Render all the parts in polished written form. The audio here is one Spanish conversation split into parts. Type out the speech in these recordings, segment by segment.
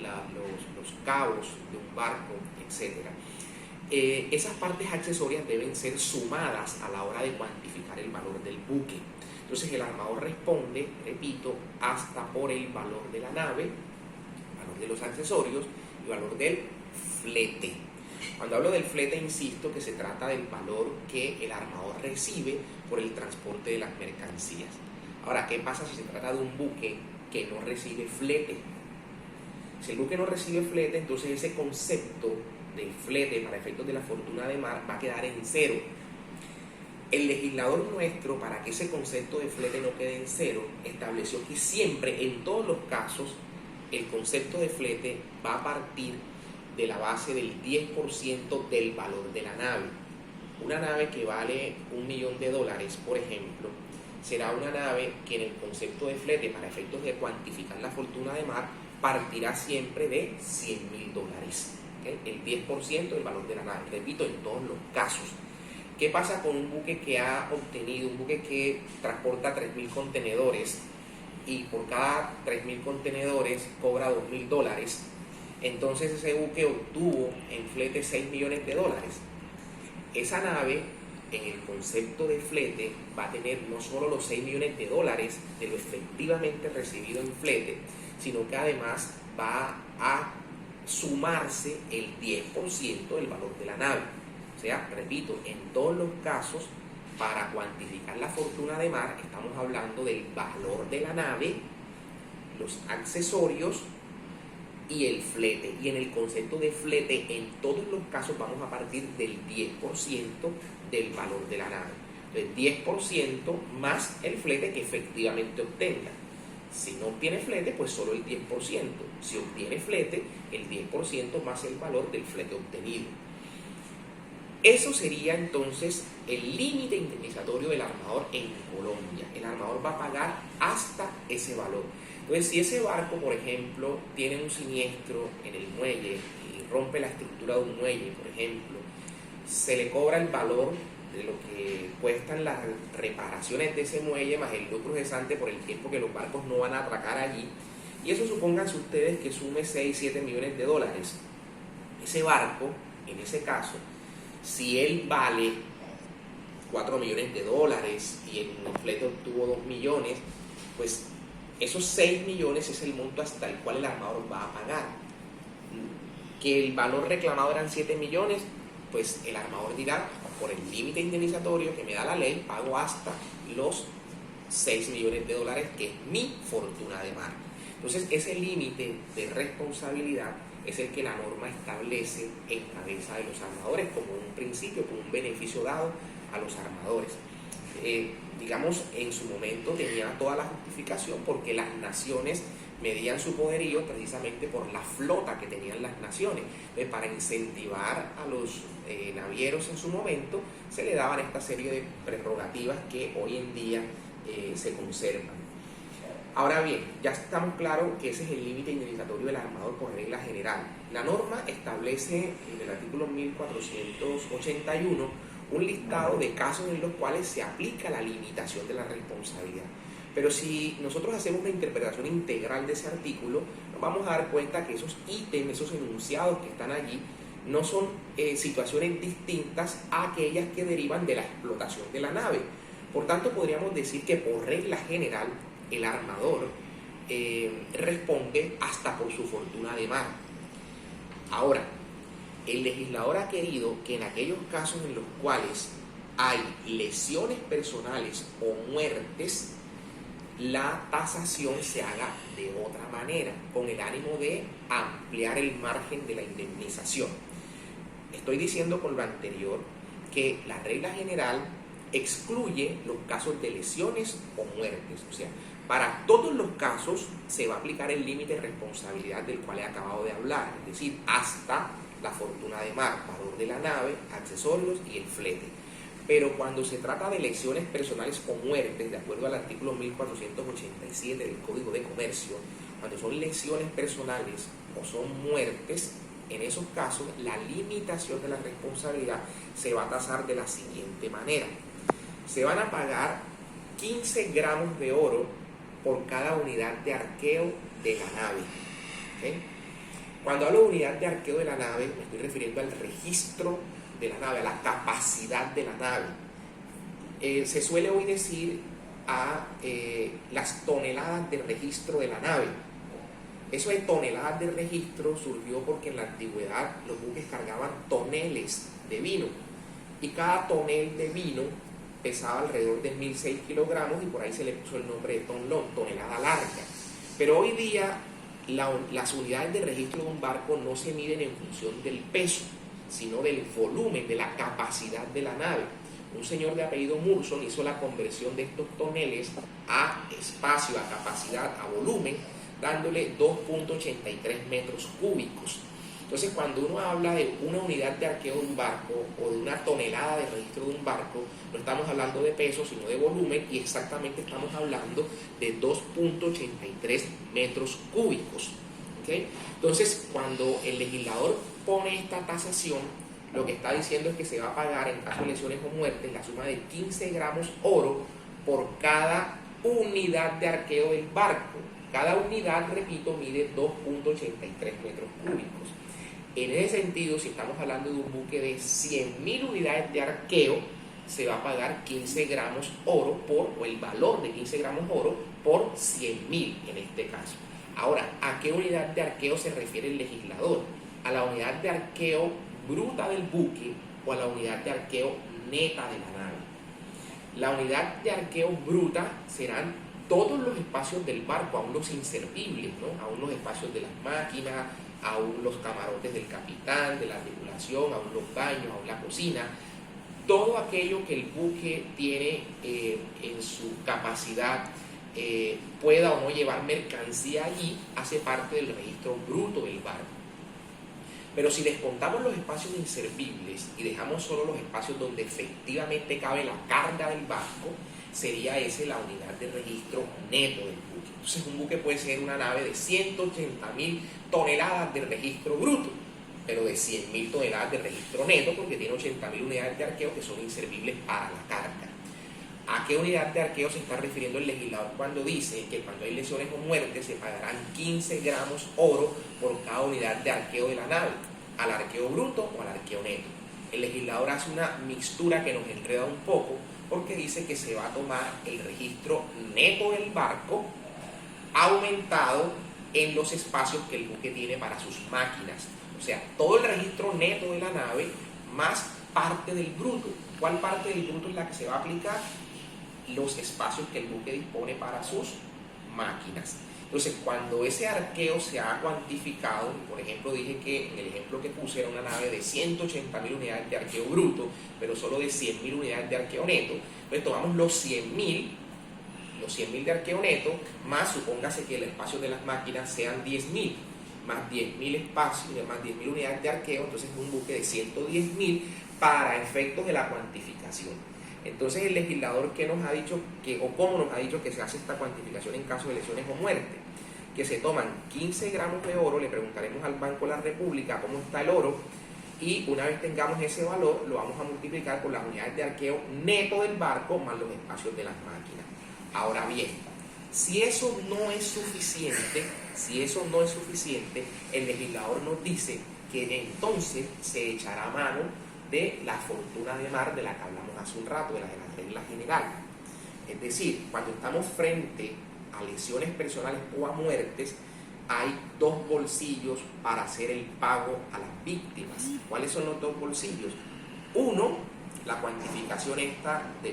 los cabos de un barco, etc. Esas partes accesorias deben ser sumadas a la hora de cuantificar el valor del buque. Entonces el armador responde, repito, hasta por el valor de la nave, valor de los accesorios y valor del flete. Cuando hablo del flete, insisto que se trata del valor que el armador recibe por el transporte de las mercancías. Ahora, ¿qué pasa si se trata de un buque que no recibe flete? Si el buque no recibe flete, entonces ese concepto de flete para efectos de la fortuna de mar va a quedar en cero. El legislador nuestro, para que ese concepto de flete no quede en cero, estableció que siempre, en todos los casos, el concepto de flete va a partir de la base del 10% del valor de la nave. Una nave que vale $1.000.000, por ejemplo, será una nave que en el concepto de flete, para efectos de cuantificar la fortuna de mar, partirá siempre de $100.000. ¿Okay? El 10% del valor de la nave, repito, en todos los casos. ¿Qué pasa con un buque que ha obtenido, un buque que transporta 3.000 contenedores y por cada 3.000 contenedores cobra $2.000? Entonces ese buque obtuvo en flete $6 millones. Esa nave, en el concepto de flete, va a tener no solo los $6 millones de lo efectivamente recibido en flete, sino que además va a sumarse el 10% del valor de la nave. O sea, repito, en todos los casos, para cuantificar la fortuna de mar, estamos hablando del valor de la nave, los accesorios y el flete. Y en el concepto de flete, en todos los casos vamos a partir del 10% del valor de la nave. Entonces, 10% más el flete que efectivamente obtenga. Si no obtiene flete, pues solo el 10%. Si obtiene flete, el 10% más el valor del flete obtenido. Eso sería entonces el límite indemnizatorio del armador en Colombia. El armador va a pagar hasta ese valor. Entonces, si ese barco, por ejemplo, tiene un siniestro en el muelle y rompe la estructura de un muelle, por ejemplo, se le cobra el valor de lo que cuestan las reparaciones de ese muelle más el lucro cesante por el tiempo que los barcos no van a atracar allí. Y eso, supónganse ustedes que sume 6, 7 millones de dólares. Ese barco, en ese caso, si él vale 4 millones de dólares y en el flete obtuvo 2 millones, pues esos 6 millones es el monto hasta el cual el armador va a pagar. Que el valor reclamado eran 7 millones, pues el armador dirá, por el límite indemnizatorio que me da la ley, pago hasta los 6 millones de dólares, que es mi fortuna de mar. Entonces, ese límite de responsabilidad es el que la norma establece en cabeza de los armadores como un principio, como un beneficio dado a los armadores. Digamos, en su momento tenía toda la justificación porque las naciones medían su poderío precisamente por la flota que tenían las naciones. Entonces, para incentivar a los navieros en su momento, se le daban esta serie de prerrogativas que hoy en día se conservan. Ahora bien, ya estamos claros que ese es el límite indemnizatorio del armador por regla general. La norma establece en el artículo 1481 un listado de casos en los cuales se aplica la limitación de la responsabilidad. Pero si nosotros hacemos una interpretación integral de ese artículo, nos vamos a dar cuenta que esos ítems, esos enunciados que están allí, no son situaciones distintas a aquellas que derivan de la explotación de la nave. Por tanto, podríamos decir que por regla general, el armador responde hasta por su fortuna de mar. Ahora, el legislador ha querido que en aquellos casos en los cuales hay lesiones personales o muertes, la tasación se haga de otra manera, con el ánimo de ampliar el margen de la indemnización. Estoy diciendo con lo anterior que la regla general excluye los casos de lesiones o muertes. O sea, para todos los casos se va a aplicar el límite de responsabilidad del cual he acabado de hablar, es decir, hasta la fortuna de mar, valor de la nave, accesorios y el flete. Pero cuando se trata de lesiones personales o muertes, de acuerdo al artículo 1487 del Código de Comercio, cuando son lesiones personales o son muertes, en esos casos la limitación de la responsabilidad se va a tasar de la siguiente manera. Se van a pagar 15 gramos de oro por cada unidad de arqueo de la nave. ¿Okay? Cuando hablo de unidad de arqueo de la nave, me estoy refiriendo al registro de la nave, a la capacidad de la nave. Se suele hoy decir a las toneladas de registro de la nave. Eso de toneladas de registro surgió porque en la antigüedad los buques cargaban toneles de vino y cada tonel de vino pesaba alrededor de 1.006 kilogramos y por ahí se le puso el nombre de tonlón, tonelada larga. Pero hoy día las unidades de registro de un barco no se miden en función del peso, sino del volumen, de la capacidad de la nave. Un señor de apellido Murson hizo la conversión de estos toneles a espacio, a capacidad, a volumen, dándole 2.83 metros cúbicos. Entonces, cuando uno habla de una unidad de arqueo de un barco o de una tonelada de registro de un barco, no estamos hablando de peso, sino de volumen, y exactamente estamos hablando de 2.83 metros cúbicos. ¿Okay? Entonces, cuando el legislador pone esta tasación, lo que está diciendo es que se va a pagar, en caso de lesiones o muertes, la suma de 15 gramos oro por cada unidad de arqueo del barco. Cada unidad, repito, mide 2.83 metros cúbicos. En ese sentido, si estamos hablando de un buque de 100.000 unidades de arqueo, se va a pagar 15 gramos oro o el valor de 15 gramos oro por 100.000 en este caso. Ahora, ¿a qué unidad de arqueo se refiere el legislador? ¿A la unidad de arqueo bruta del buque o a la unidad de arqueo neta de la nave? La unidad de arqueo bruta serán todos los espacios del barco, aún los inservibles, ¿no? Aún los espacios de las máquinas, aún los camarotes del capitán, de la tripulación, aún los baños, aún la cocina, todo aquello que el buque tiene en su capacidad pueda o no llevar mercancía allí, hace parte del registro bruto del barco. Pero si descontamos los espacios inservibles y dejamos solo los espacios donde efectivamente cabe la carga del barco, sería esa la unidad de registro neto del buque. Entonces un buque puede ser una nave de 180.000 toneladas de registro bruto, pero de 100.000 toneladas de registro neto, porque tiene 80.000 unidades de arqueo que son inservibles para la carga. ¿A qué unidad de arqueo se está refiriendo el legislador cuando dice que cuando hay lesiones o muertes se pagarán 15 gramos oro por cada unidad de arqueo de la nave? ¿Al arqueo bruto o al arqueo neto? El legislador hace una mixtura que nos enreda un poco, porque dice que se va a tomar el registro neto del barco aumentado en los espacios que el buque tiene para sus máquinas. O sea, todo el registro neto de la nave más parte del bruto. ¿Cuál parte del bruto es la que se va a aplicar? Los espacios que el buque dispone para sus máquinas. Entonces, cuando ese arqueo se ha cuantificado, por ejemplo, dije que en el ejemplo que puse era una nave de 180.000 unidades de arqueo bruto, pero solo de 100.000 unidades de arqueo neto, entonces tomamos los 100.000 de arqueo neto, más supóngase que el espacio de las máquinas sean 10.000, más 10.000 espacios, más 10.000 unidades de arqueo, entonces es un buque de 110.000 para efectos de la cuantificación. Entonces el legislador que nos ha dicho cómo nos ha dicho que se hace esta cuantificación en caso de lesiones o muerte, que se toman 15 gramos de oro, le preguntaremos al Banco de la República cómo está el oro, y una vez tengamos ese valor lo vamos a multiplicar por las unidades de arqueo neto del barco más los espacios de las máquinas. Ahora bien, si eso no es suficiente, el legislador nos dice que entonces se echará mano de la fortuna de mar de la que hablamos hace un rato, de la regla general. Es decir, cuando estamos frente a lesiones personales o a muertes, hay dos bolsillos para hacer el pago a las víctimas. ¿Cuáles son los dos bolsillos? Uno, la cuantificación esta de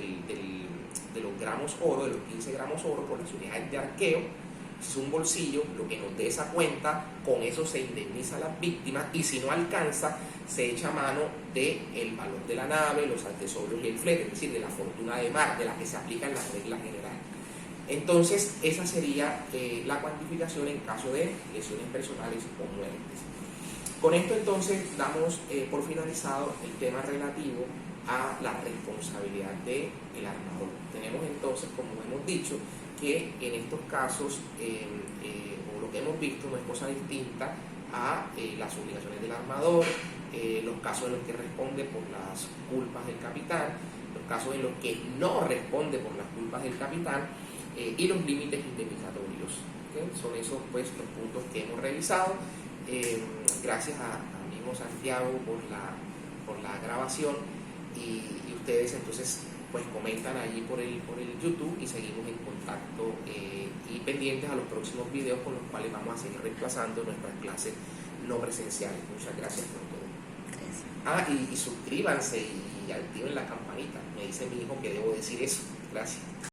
los gramos oro, de los 15 gramos oro por las unidades de arqueo. Es un bolsillo, lo que nos dé esa cuenta, con eso se indemniza a las víctimas, y si no alcanza, se echa mano del valor de la nave, los accesorios y el flete, es decir, de la fortuna de mar, de la que se aplica en la regla general. Entonces, esa sería la cuantificación en caso de lesiones personales o muertes. Con esto, entonces, damos por finalizado el tema relativo a la responsabilidad del armador. Tenemos entonces, como hemos dicho, que en estos casos, o lo que hemos visto, no es cosa distinta a las obligaciones del armador, los casos en los que responde por las culpas del capitán, los casos en los que no responde por las culpas del capitán, y los límites indemnizatorios. ¿Okay? Son esos pues los puntos que hemos revisado. gracias a amigo Santiago por la grabación y ustedes entonces pues comentan allí por el YouTube y seguimos en contacto y pendientes a los próximos videos con los cuales vamos a seguir reemplazando nuestras clases no presenciales. Muchas gracias por todo. Gracias. Y suscríbanse y activen la campanita. Me dice mi hijo que debo decir eso. Gracias.